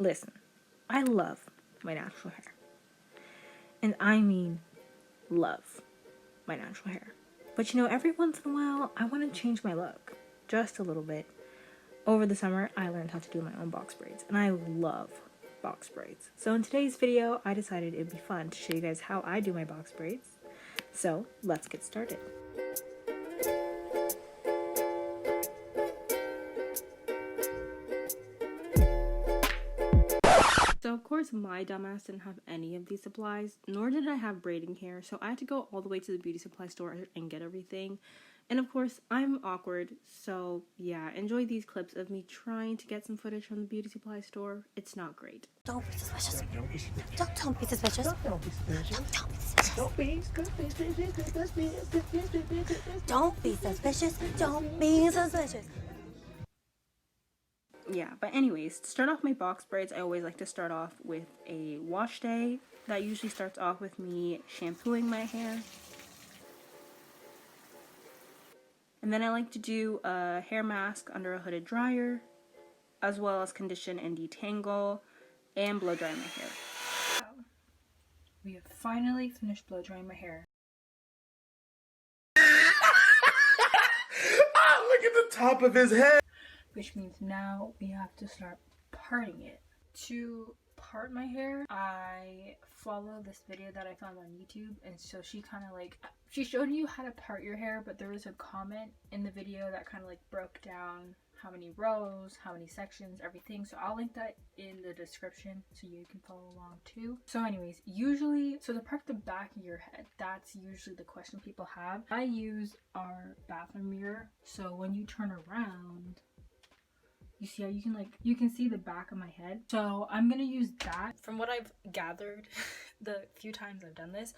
Listen, I love my natural hair. And I mean love my natural hair. But you know, every once in a while, I want to change my look. Just a little bit. Over the summer, I learned how to do my own box braids. And I love box braids. So in today's video, I decided it'd be fun to show you guys how I do my box braids. So let's get started. So of course my dumbass didn't have any of these supplies, nor did I have braiding hair, so I had to go all the way to the beauty supply store and get everything. And of course I'm awkward, so yeah, enjoy these clips of me trying to get some footage from the beauty supply store. It's not great. Don't be suspicious. Don't be suspicious. Don't be suspicious. Don't be suspicious. Don't be suspicious. Don't be suspicious. Don't be suspicious. Yeah, but anyways, to start off my box braids, I always like to start off with a wash day. That usually starts off with me shampooing my hair. And then I like to do a hair mask under a hooded dryer, as well as condition and detangle, and blow dry my hair. We have finally finished blow drying my hair. Look at the top of his head! Which means now we have to start parting it. To part my hair, I follow this video that I found on YouTube, and so she showed you how to part your hair, but there was a comment in the video that kind of like broke down how many rows, how many sections, everything. So I'll link that in the description so you can follow along too. So anyways, so to part the back of your head, that's usually the question people have. I use our bathroom mirror, so when you turn around, you see how you can see the back of my head. So I'm gonna use that. From what I've gathered, the few times I've done this,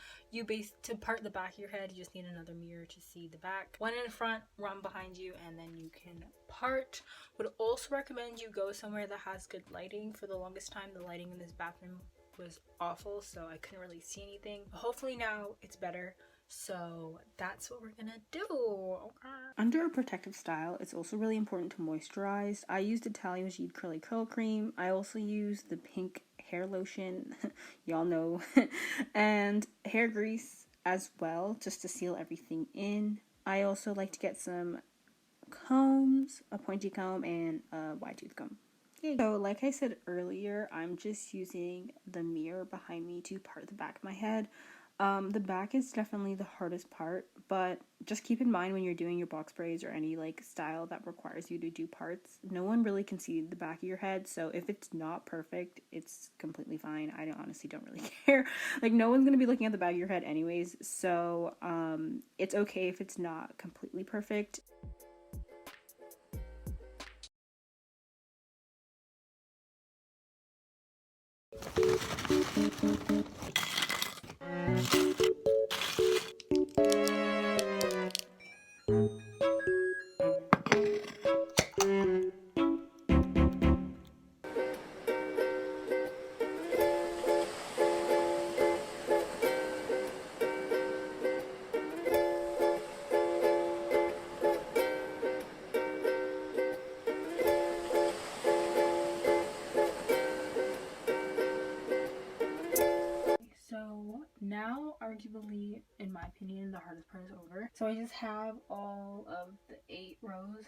to part the back of your head, you just need another mirror to see the back. One in front, one behind you, and then you can part. Would also recommend you go somewhere that has good lighting. For the longest time, the lighting in this bathroom was awful, so I couldn't really see anything. But hopefully now it's better. So that's what we're gonna do. Okay. Under a protective style, it's also really important to moisturize. I used Italian Majid Curly Curl Cream. I also use the pink hair lotion, y'all know, and hair grease as well, just to seal everything in. I also like to get some combs, a pointy comb and a wide tooth comb. Yay. So like I said earlier, I'm just using the mirror behind me to part the back of my head. The back is definitely the hardest part, but just keep in mind when you're doing your box braids or any like style that requires you to do parts, no one really can see the back of your head. So if it's not perfect, it's completely fine. I honestly don't really care. Like, no one's gonna be looking at the back of your head anyways, so it's okay if it's not completely perfect. Now, arguably, in my opinion, the hardest part is over. So I just have all of the 8 rows.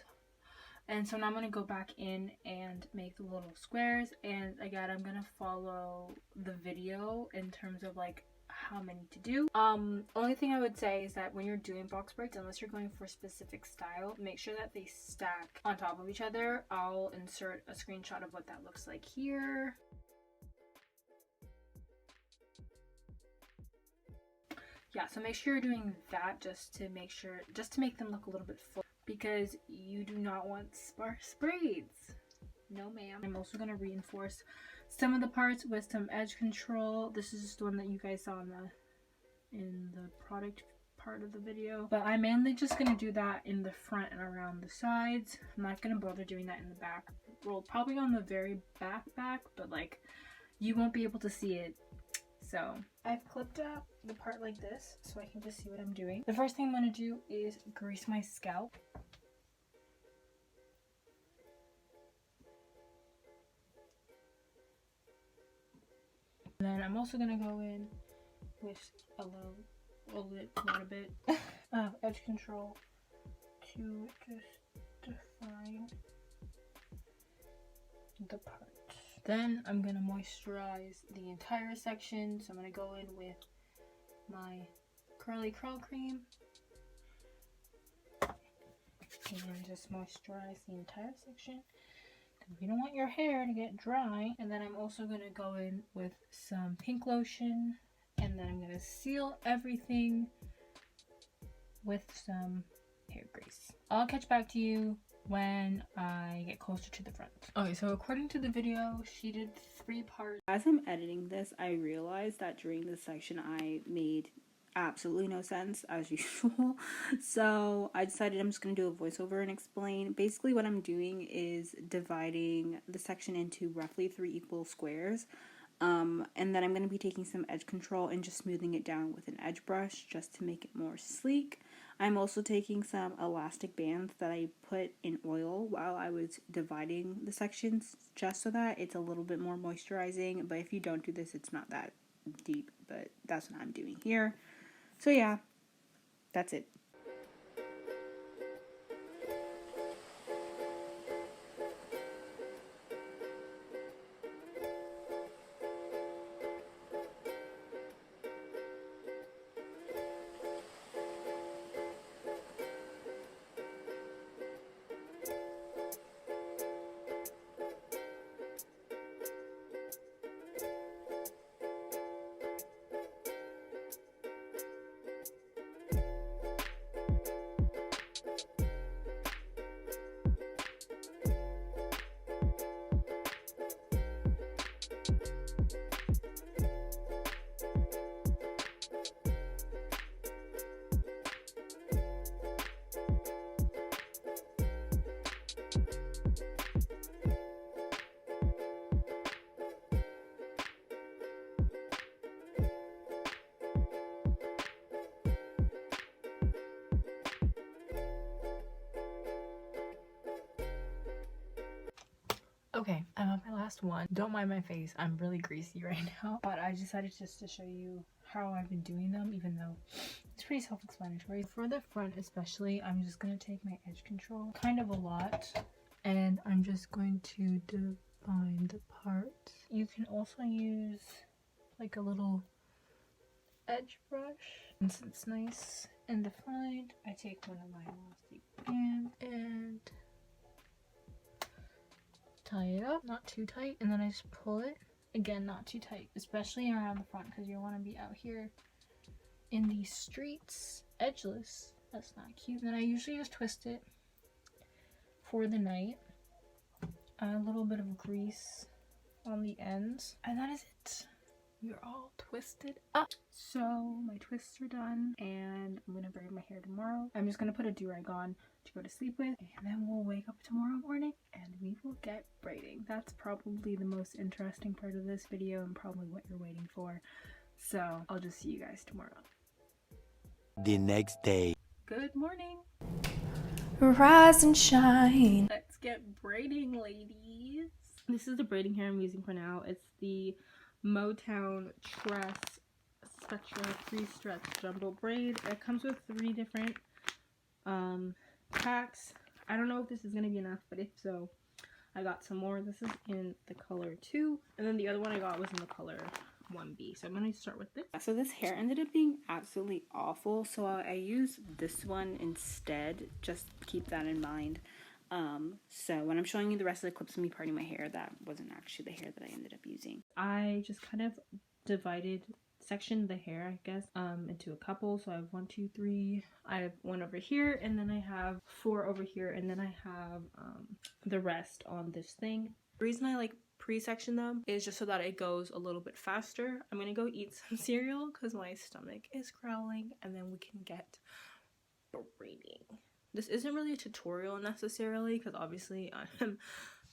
And so now I'm going to go back in and make the little squares. And again, I'm going to follow the video in terms of like how many to do. Only thing I would say is that when you're doing box braids, unless you're going for a specific style, make sure that they stack on top of each other. I'll insert a screenshot of what that looks like here. Yeah, so make sure you're doing that just to make them look a little bit full, because you do not want sparse braids. No ma'am. I'm also going to reinforce some of the parts with some edge control. This is just the one that you guys saw in the product part of the video. But I'm mainly just going to do that in the front and around the sides. I'm not going to bother doing that in the back. Well, probably on the very back, but like you won't be able to see it. So I've clipped up the part like this so I can just see what I'm doing. The first thing I'm going to do is grease my scalp. Then I'm also gonna go in with a little bit of edge control to just define the part. Then I'm gonna moisturize the entire section. So I'm gonna go in with my curly curl cream and just moisturize the entire section because you don't want your hair to get dry. And then I'm also gonna go in with some pink lotion, and then I'm gonna seal everything with some hair grease. I'll catch back to you when I get closer to the front. Okay, so according to the video, she did 3 parts. As I'm editing this, I realized that during this section I made absolutely no sense as usual. So I decided I'm just going to do a voiceover and explain. Basically what I'm doing is dividing the section into roughly 3 equal squares. And then I'm going to be taking some edge control and just smoothing it down with an edge brush just to make it more sleek. I'm also taking some elastic bands that I put in oil while I was dividing the sections just so that it's a little bit more moisturizing. But if you don't do this, it's not that deep, but that's what I'm doing here. So yeah, that's it. Okay, I'm on my last one. Don't mind my face, I'm really greasy right now. But I decided just to show you how I've been doing them, even though it's pretty self-explanatory. For the front especially, I'm just going to take my edge control, kind of a lot, and I'm just going to define the part. You can also use like a little edge brush. Since it's nice and defined, I take one of my elastic bands and tie it up, not too tight, and then I just pull it. Again, not too tight, especially around the front because you want to be out here in these streets edgeless. That's not cute. And then I usually just twist it for the night. A little bit of grease on the ends, and that is it. You're all twisted up. So my twists are done, and I'm gonna braid my hair tomorrow. I'm just gonna put a do-rag on to go to sleep with, and then we'll wake up tomorrow morning and we will get braiding. That's probably the most interesting part of this video and probably what you're waiting for. So I'll just see you guys tomorrow. The next day. Good morning. Rise and shine. Let's get braiding, ladies. This is the braiding hair I'm using for now. It's the Motown Tress Spectra Free Stretch Jumbo Braid. It comes with 3 different packs. I don't know if this is going to be enough, but if so, I got some more. This is in the color 2, and then the other one I got was in the color 1B. So I'm going to start with this. So this hair ended up being absolutely awful, so I used this one instead. Just keep that in mind. So when I'm showing you the rest of the clips of me parting my hair, that wasn't actually the hair that I ended up using. I just kind of sectioned the hair, I guess, into a couple. So I have 1, 2, 3. I have 1 over here, and then I have 4 over here, and then I have the rest on this thing. The reason I like pre-section them is just so that it goes a little bit faster. I'm gonna go eat some cereal because my stomach is growling, and then we can get braiding. This isn't really a tutorial necessarily because obviously I'm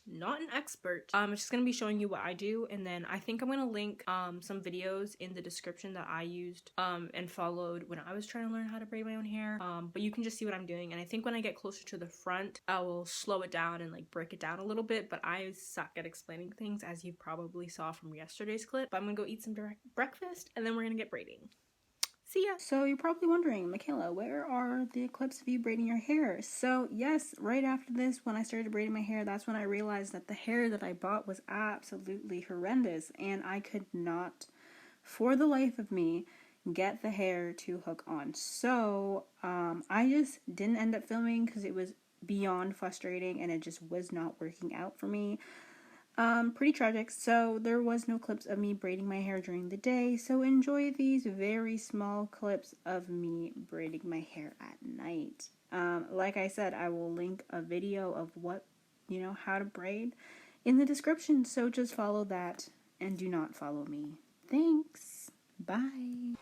not an expert. I'm just gonna be showing you what I do, and then I think I'm gonna link some videos in the description that I used and followed when I was trying to learn how to braid my own hair. But you can just see what I'm doing, and I think when I get closer to the front I will slow it down and like break it down a little bit, but I suck at explaining things, as you probably saw from yesterday's clip. But I'm gonna go eat some breakfast and then we're gonna get braiding. See ya! So you're probably wondering, Mickaela, where are the clips of you braiding your hair? So yes, right after this, when I started braiding my hair, that's when I realized that the hair that I bought was absolutely horrendous, and I could not, for the life of me, get the hair to hook on. So I just didn't end up filming because it was beyond frustrating and it just was not working out for me. Pretty tragic. So there was no clips of me braiding my hair during the day, so enjoy these very small clips of me braiding my hair at night. Like I said, I will link a video of what, how to braid in the description, so just follow that and do not follow me. Thanks. Bye.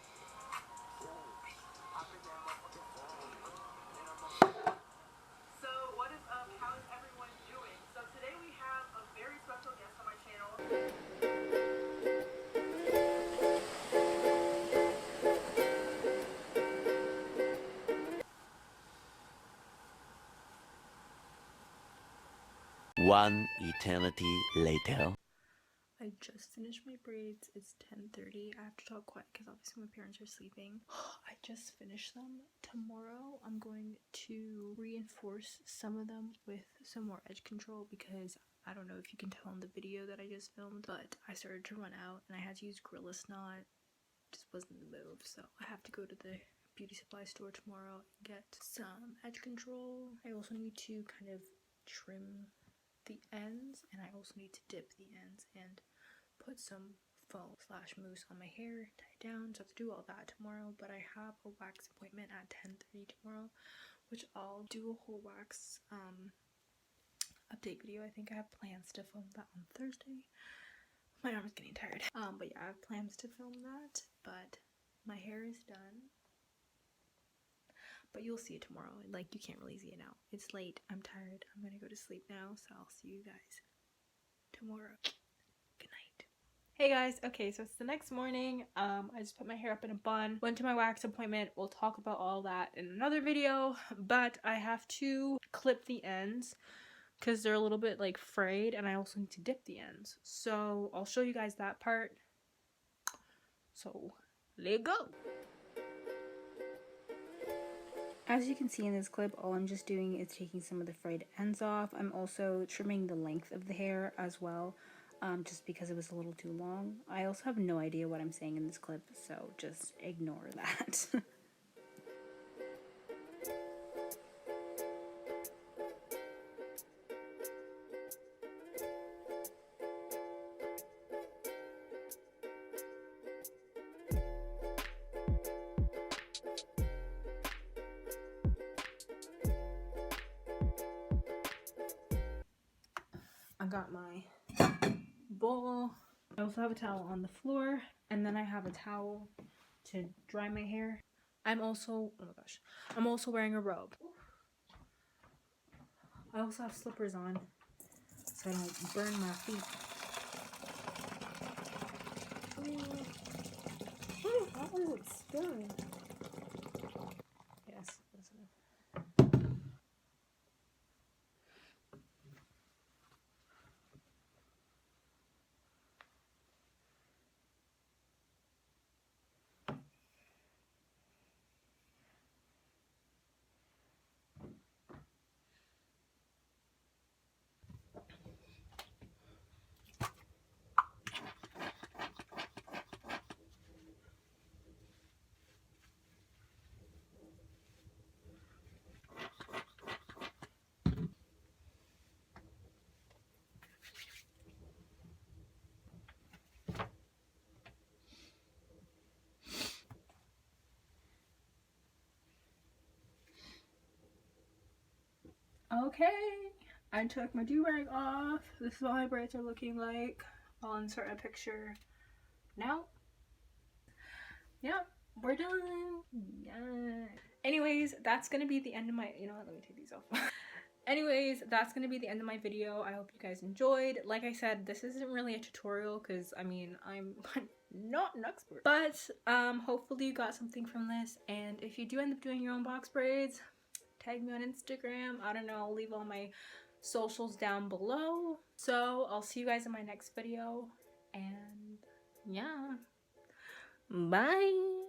One eternity later. I just finished my braids. It's 10:30. I have to talk quiet because obviously my parents are sleeping. I just finished them. Tomorrow I'm going to reinforce some of them with some more edge control because I don't know if you can tell in the video that I just filmed, but I started to run out and I had to use Gorilla Snot. Just wasn't the move, so I have to go to the beauty supply store tomorrow and get some edge control. I also need to kind of trim the ends, and I also need to dip the ends and put some foam / mousse on my hair, tie it down. So I have to do all that tomorrow, but I have a wax appointment at 10:30 tomorrow, which I'll do a whole wax update video. I think I have plans to film that on Thursday. My arm is getting tired. But yeah, I have plans to film that, but my hair is done. But you'll see it tomorrow. Like, you can't really see it now. It's late. I'm tired. I'm gonna go to sleep now, so I'll see you guys tomorrow. Good night. Hey guys. Okay, so it's the next morning. I just put my hair up in a bun. Went to my wax appointment. We'll talk about all that in another video. But I have to clip the ends because they're a little bit like frayed, and I also need to dip the ends. So I'll show you guys that part. So let's go. As you can see in this clip, all I'm just doing is taking some of the frayed ends off. I'm also trimming the length of the hair as well, just because it was a little too long. I also have no idea what I'm saying in this clip, so just ignore that. I got my bowl. I also have a towel on the floor, and then I have a towel to dry my hair. I'm also wearing a robe. I also have slippers on so I don't burn my feet. Oh, it's spilling. Yes, that's enough. Okay, I took my do-rag off. This is what my braids are looking like. I'll insert a picture now. Yep, we're done. Yeah. Anyways, that's gonna be the end of my, let me take these off. Anyways, that's gonna be the end of my video. I hope you guys enjoyed. Like I said, this isn't really a tutorial because I mean I'm not an expert, but hopefully you got something from this. And if you do end up doing your own box braids, tag me on Instagram. I don't know, I'll leave all my socials down below. So I'll see you guys in my next video, and yeah, bye.